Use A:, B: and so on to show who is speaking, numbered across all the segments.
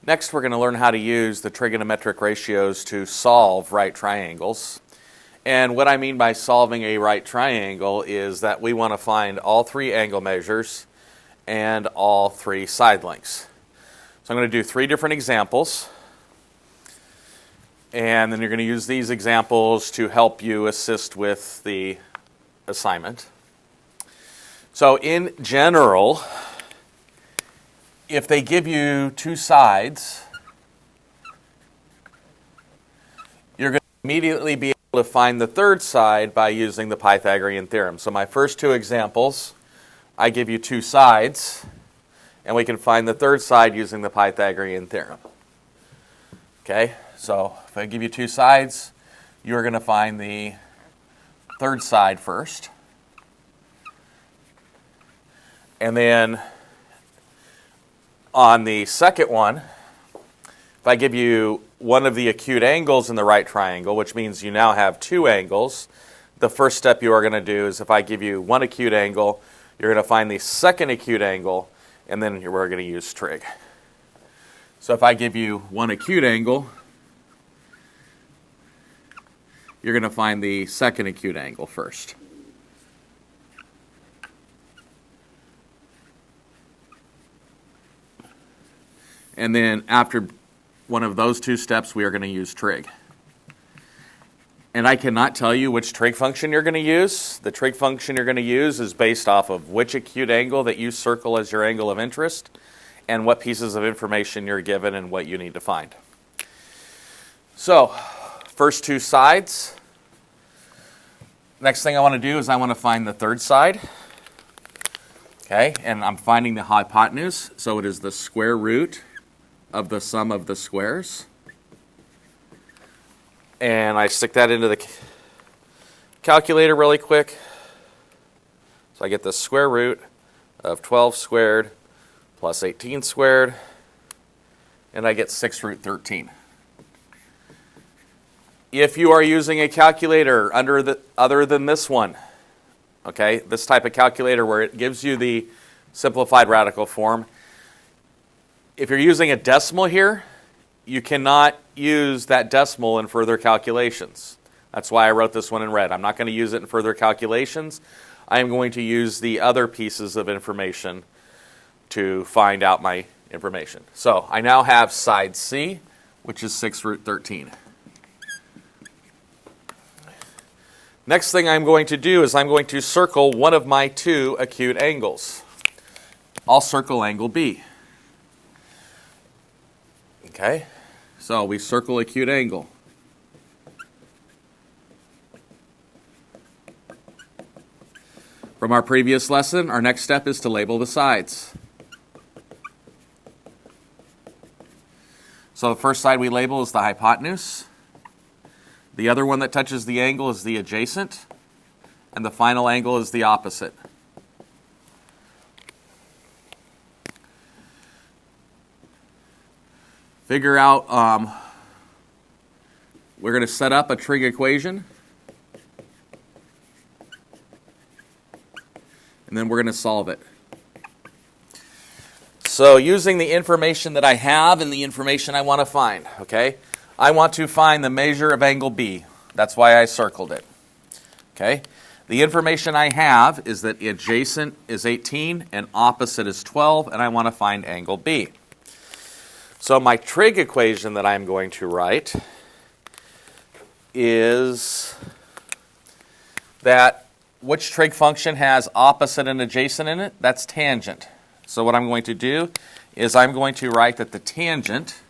A: Next, we're going to learn how to use the trigonometric ratios to solve right triangles. And what I mean by solving a right triangle is that we want to find all three angle measures and all three side lengths. So I'm going to do three different examples. And then you're going to use these examples to help you assist with the assignment. So in general, if they give you two sides, you're going to immediately be able to find the third side by using the Pythagorean theorem. So my first two examples, I give you two sides, and we can find the third side using the Pythagorean theorem. Okay, so if I give you two sides, you're going to find the third side first. And then on the second one, if I give you one of the acute angles in the right triangle, which means you now have two angles, the first step you are going to do is if I give you one acute angle, you're going to find the second acute angle, and then we're going to use trig. So if I give you one acute angle, you're going to find the second acute angle first. And then after one of those two steps, we are going to use trig. And I cannot tell you which trig function you're going to use. The trig function you're going to use is based off of which acute angle that you circle as your angle of interest and what pieces of information you're given and what you need to find. So, first two sides. Next thing I want to do is I want to find the third side. Okay, and I'm finding the hypotenuse, so it is the square root of the sum of the squares. And I stick that into the calculator really quick. So I get the square root of 12 squared plus 18 squared, and I get 6 root 13. If you are using a calculator other than this one, okay, this type of calculator where it gives you the simplified radical form, if you're using a decimal here, you cannot use that decimal in further calculations. That's why I wrote this one in red. I'm not going to use it in further calculations. I am going to use the other pieces of information to find out my information. So I now have side C, which is 6 root 13. Next thing I'm going to do is I'm going to circle one of my two acute angles. I'll circle angle B. Okay, so we circle acute angle. From our previous lesson, our next step is to label the sides. So the first side we label is the hypotenuse. The other one that touches the angle is the adjacent, and the final angle is the opposite. Figure out, we're going to set up a trig equation, and then we're going to solve it. So using the information that I have and the information I want to find, okay? I want to find the measure of angle B. That's why I circled it. Okay? The information I have is that adjacent is 18 and opposite is 12, and I want to find angle B. So my trig equation that I'm going to write is that which trig function has opposite and adjacent in it? That's tangent. So what I'm going to do is I'm going to write that the tangent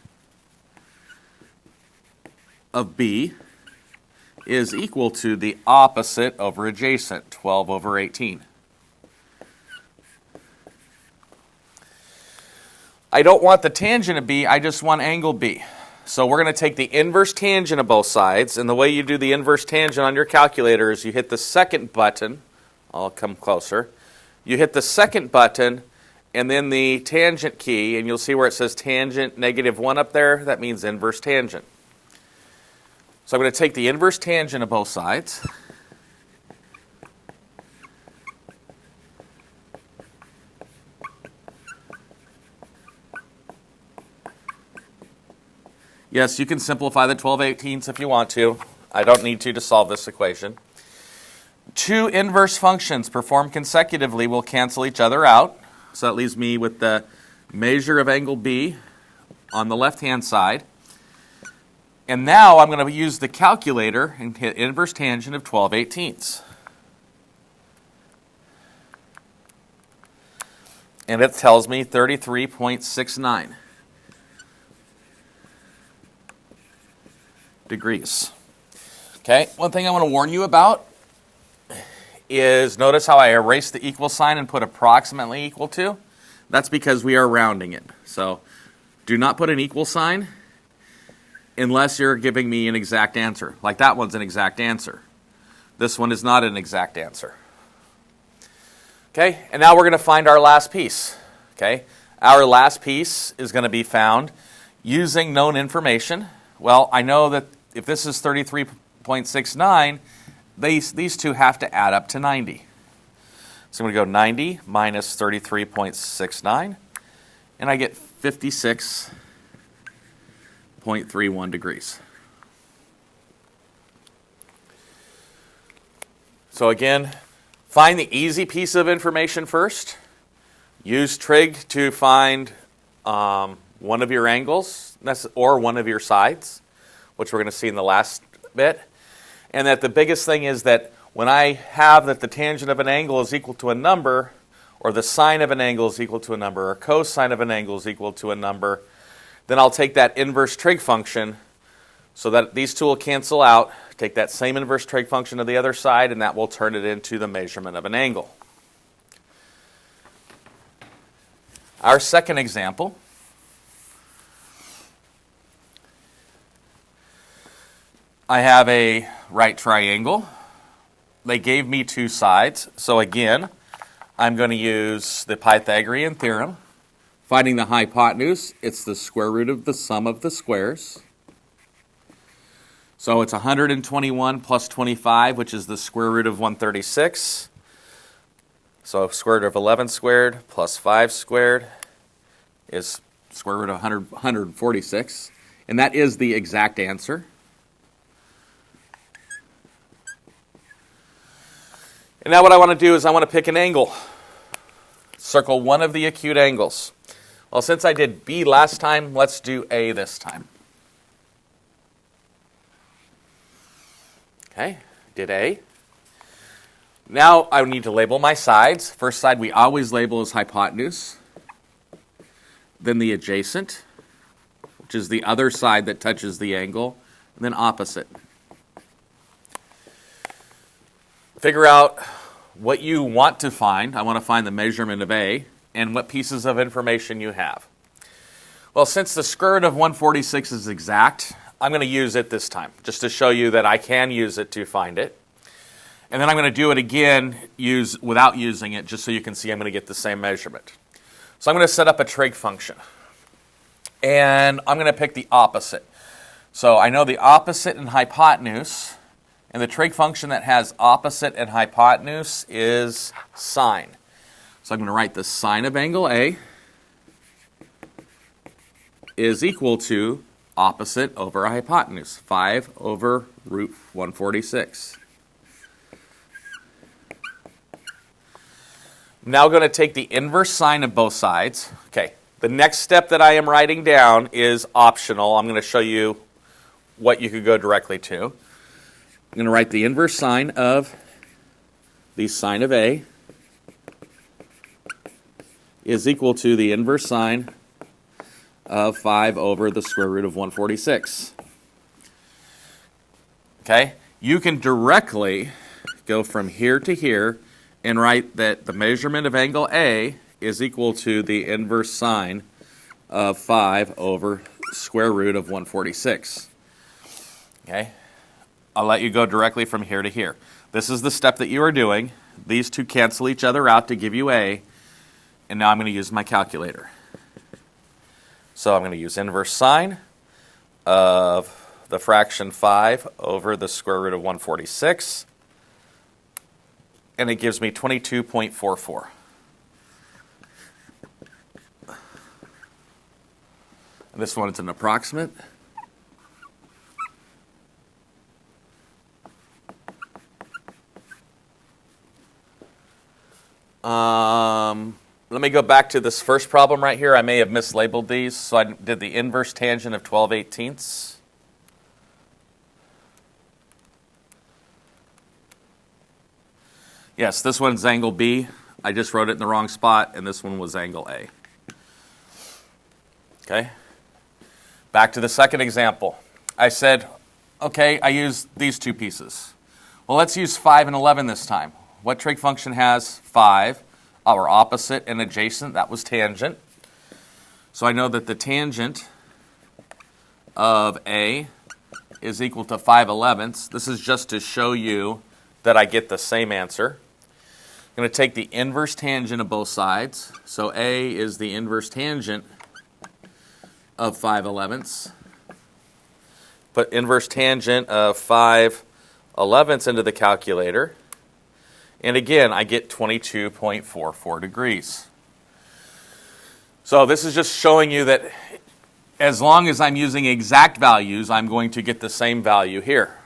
A: of B is equal to the opposite over adjacent, 12 over 18. I don't want the tangent of B, I just want angle B. So we're going to take the inverse tangent of both sides, and the way you do the inverse tangent on your calculator is you hit the second button. I'll come closer. You hit the second button, and then the tangent key, and you'll see where it says tangent -1 up there. That means inverse tangent. So I'm going to take the inverse tangent of both sides. Yes, you can simplify the 12/18 if you want to. I don't need to solve this equation. Two inverse functions performed consecutively will cancel each other out. So that leaves me with the measure of angle B on the left-hand side. And now I'm going to use the calculator and hit inverse tangent of 12/18. And it tells me 33.69 degrees. Okay, one thing I want to warn you about is notice how I erased the equal sign and put approximately equal to. That's because we are rounding it. So do not put an equal sign unless you're giving me an exact answer. Like that one's an exact answer. This one is not an exact answer. Okay, and now we're going to find our last piece. Okay, our last piece is going to be found using known information. Well, I know that if this is 33.69, these two have to add up to 90. So I'm going to go 90 minus 33.69, and I get 56.31 degrees. So again, find the easy piece of information first. Use trig to find one of your angles or one of your sides, which we're going to see in the last bit. And that the biggest thing is that when I have that the tangent of an angle is equal to a number, or the sine of an angle is equal to a number, or cosine of an angle is equal to a number, then I'll take that inverse trig function so that these two will cancel out, take that same inverse trig function to the other side, and that will turn it into the measurement of an angle. Our second example. I have a right triangle. They gave me two sides. So again, I'm going to use the Pythagorean theorem. Finding the hypotenuse, it's the square root of the sum of the squares. So it's 121 plus 25, which is the square root of 136. So square root of 11 squared plus 5 squared is square root of 146. And that is the exact answer. And now what I want to do is I want to pick an angle. Circle one of the acute angles. Well, since I did B last time, let's do A this time. Okay, did A. Now I need to label my sides. First side we always label as hypotenuse. Then the adjacent, which is the other side that touches the angle, and then opposite. Figure out what you want to find. I want to find the measurement of A and what pieces of information you have. Well, since the square root of 146 is exact, I'm going to use it this time just to show you that I can use it to find it. And then I'm going to do it again without using it just so you can see I'm going to get the same measurement. So I'm going to set up a trig function. And I'm going to pick the opposite. So I know the opposite and hypotenuse. And the trig function that has opposite and hypotenuse is sine. So I'm going to write the sine of angle A is equal to opposite over hypotenuse, 5 over root 146. I'm now going to take the inverse sine of both sides. Okay, the next step that I am writing down is optional. I'm going to show you what you could go directly to. I'm going to write the inverse sine of the sine of A is equal to the inverse sine of 5 over the square root of 146. Okay? You can directly go from here to here and write that the measurement of angle A is equal to the inverse sine of 5 over square root of 146. Okay? I'll let you go directly from here to here. This is the step that you are doing. These two cancel each other out to give you A. And now I'm going to use my calculator. So I'm going to use inverse sine of the fraction 5 over the square root of 146. And it gives me 22.44. And this one is an approximate. Let me go back to this first problem right here. I may have mislabeled these. So I did the inverse tangent of 12/18. Yes, this one's angle B. I just wrote it in the wrong spot, and this one was angle A. Okay? Back to the second example. I said, okay, I used these two pieces. Well, let's use 5 and 11 this time. What trig function has 5? Our opposite and adjacent, that was tangent. So I know that the tangent of A is equal to 5/11. This is just to show you that I get the same answer. I'm going to take the inverse tangent of both sides. So A is the inverse tangent of 5/11. Put inverse tangent of 5/11 into the calculator. And again, I get 22.44 degrees. So this is just showing you that as long as I'm using exact values, I'm going to get the same value here.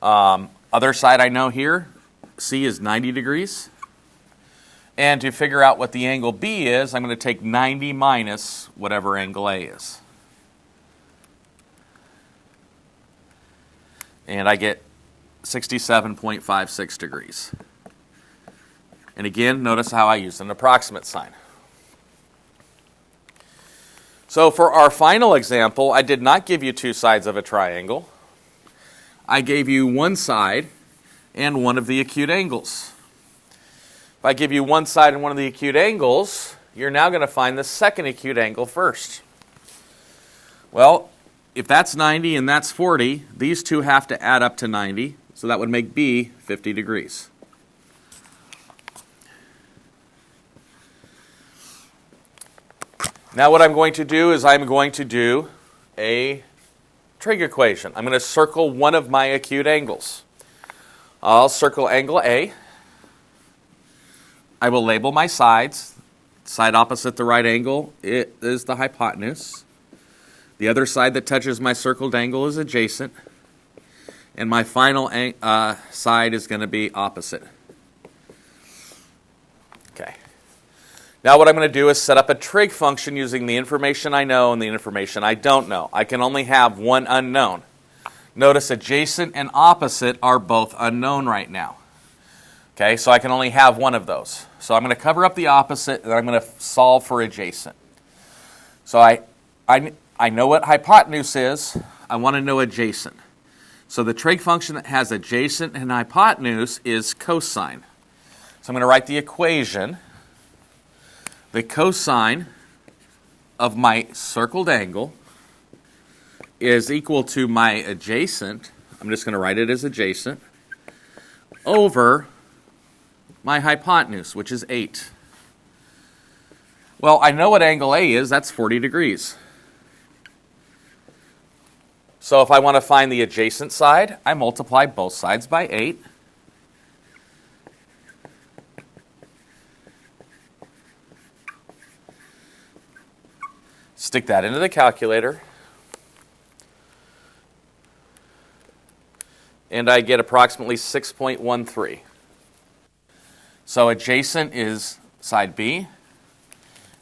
A: Other side I know here, C is 90 degrees. And to figure out what the angle B is, I'm going to take 90 minus whatever angle A is. And I get 67.56 degrees. And again, notice how I use an approximate sign. So for our final example, I did not give you two sides of a triangle. I gave you one side and one of the acute angles. If I give you one side and one of the acute angles, you're now going to find the second acute angle first. Well, if that's 90 and that's 40, these two have to add up to 90, so that would make B 50 degrees. Now what I'm going to do is I'm going to do a trig equation. I'm going to circle one of my acute angles. I'll circle angle A. I will label my sides. Side opposite the right angle, it is the hypotenuse. The other side that touches my circled angle is adjacent. And my final side is going to be opposite. Okay. Now what I'm going to do is set up a trig function using the information I know and the information I don't know. I can only have one unknown. Notice adjacent and opposite are both unknown right now. Okay, so I can only have one of those. So I'm going to cover up the opposite, and I'm going to solve for adjacent. So I know what hypotenuse is. I want to know adjacent. So the trig function that has adjacent and hypotenuse is cosine. So I'm going to write the equation. The cosine of my circled angle is equal to my adjacent, I'm just going to write it as adjacent, over my hypotenuse, which is 8. Well, I know what angle A is. That's 40 degrees. So if I want to find the adjacent side, I multiply both sides by 8. Stick that into the calculator. And I get approximately 6.13. So adjacent is side B. And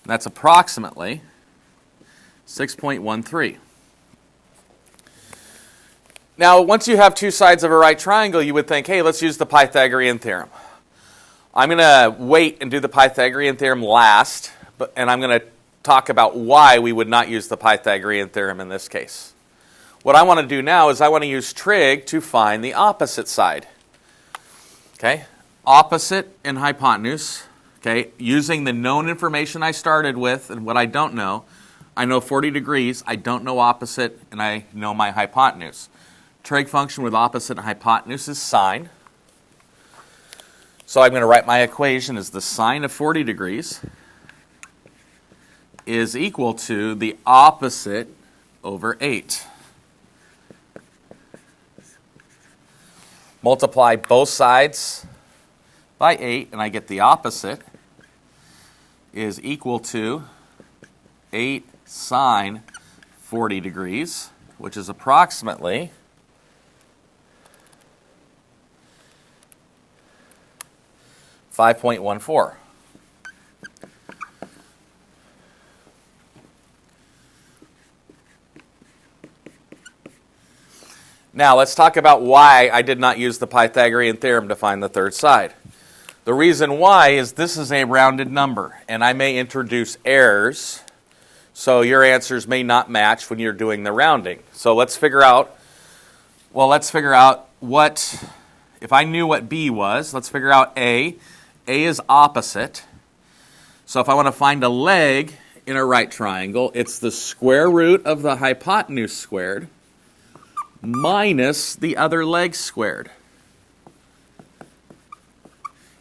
A: that's approximately 6.13. Now, once you have two sides of a right triangle, you would think, hey, let's use the Pythagorean theorem. I'm going to wait and do the Pythagorean theorem last, and I'm going to talk about why we would not use the Pythagorean theorem in this case. What I want to do now is I want to use trig to find the opposite side. Okay, opposite and hypotenuse. Okay, using the known information I started with and what I don't know. I know 40 degrees, I don't know opposite, and I know my hypotenuse. Trig function with opposite and hypotenuse is sine. So I'm going to write my equation as the sine of 40 degrees is equal to the opposite over 8. Multiply both sides by 8, and I get the opposite is equal to 8 sine 40 degrees, which is approximately 5.14. Now let's talk about why I did not use the Pythagorean theorem to find the third side. The reason why is this is a rounded number, and I may introduce errors, so your answers may not match when you're doing the rounding. So let's figure out what, if I knew what B was, let's figure out A. A is opposite. So if I want to find a leg in a right triangle, it's the square root of the hypotenuse squared minus the other leg squared.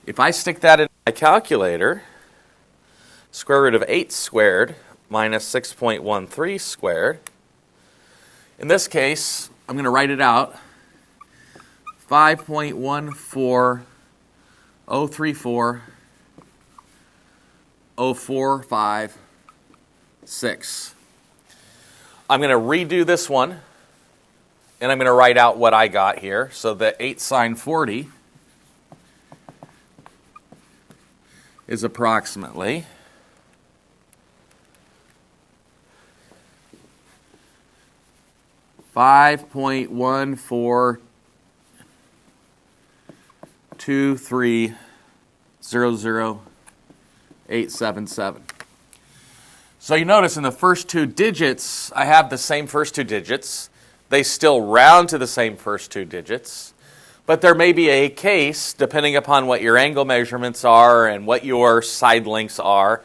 A: If I stick that in my calculator, square root of 8 squared minus 6.13 squared, in this case, I'm going to write it out, 5.14034.045.6. I'm going to redo this one, and I'm going to write out what I got here. So the 8 sine 40 is approximately 5.142300877. So you notice in the first two digits, I have the same first two digits. They still round to the same first two digits. But there may be a case, depending upon what your angle measurements are and what your side lengths are,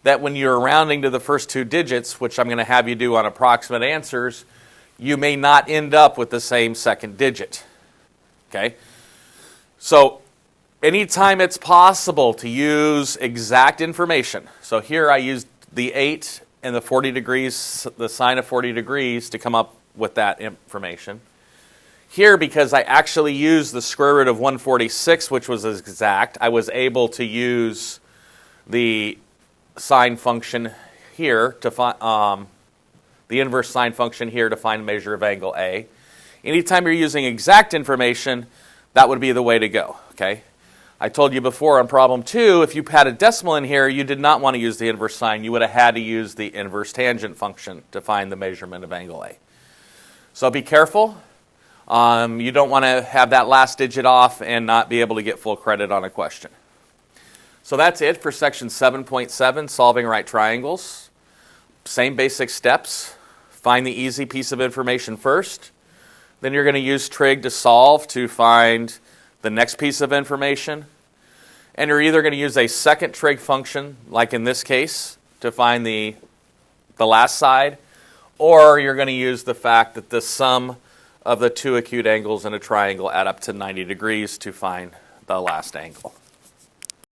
A: that when you're rounding to the first two digits, which I'm going to have you do on approximate answers, you may not end up with the same second digit. Okay? So anytime it's possible to use exact information, so here I used the 8 and the 40 degrees, the sine of 40 degrees to come up with that information. Here, because I actually used the square root of 146, which was exact, I was able to use the sine function here to find the inverse sine function here to find the measure of angle A. Anytime you're using exact information, that would be the way to go. Okay? I told you before on problem 2, if you had a decimal in here, you did not want to use the inverse sine. You would have had to use the inverse tangent function to find the measurement of angle A. So be careful. You don't want to have that last digit off and not be able to get full credit on a question. So that's it for section 7.7, solving right triangles. Same basic steps. Find the easy piece of information first. Then you're going to use trig to solve to find the next piece of information. And you're either going to use a second trig function, like in this case, to find the last side, or you're going to use the fact that the sum of the two acute angles in a triangle add up to 90 degrees to find the last angle.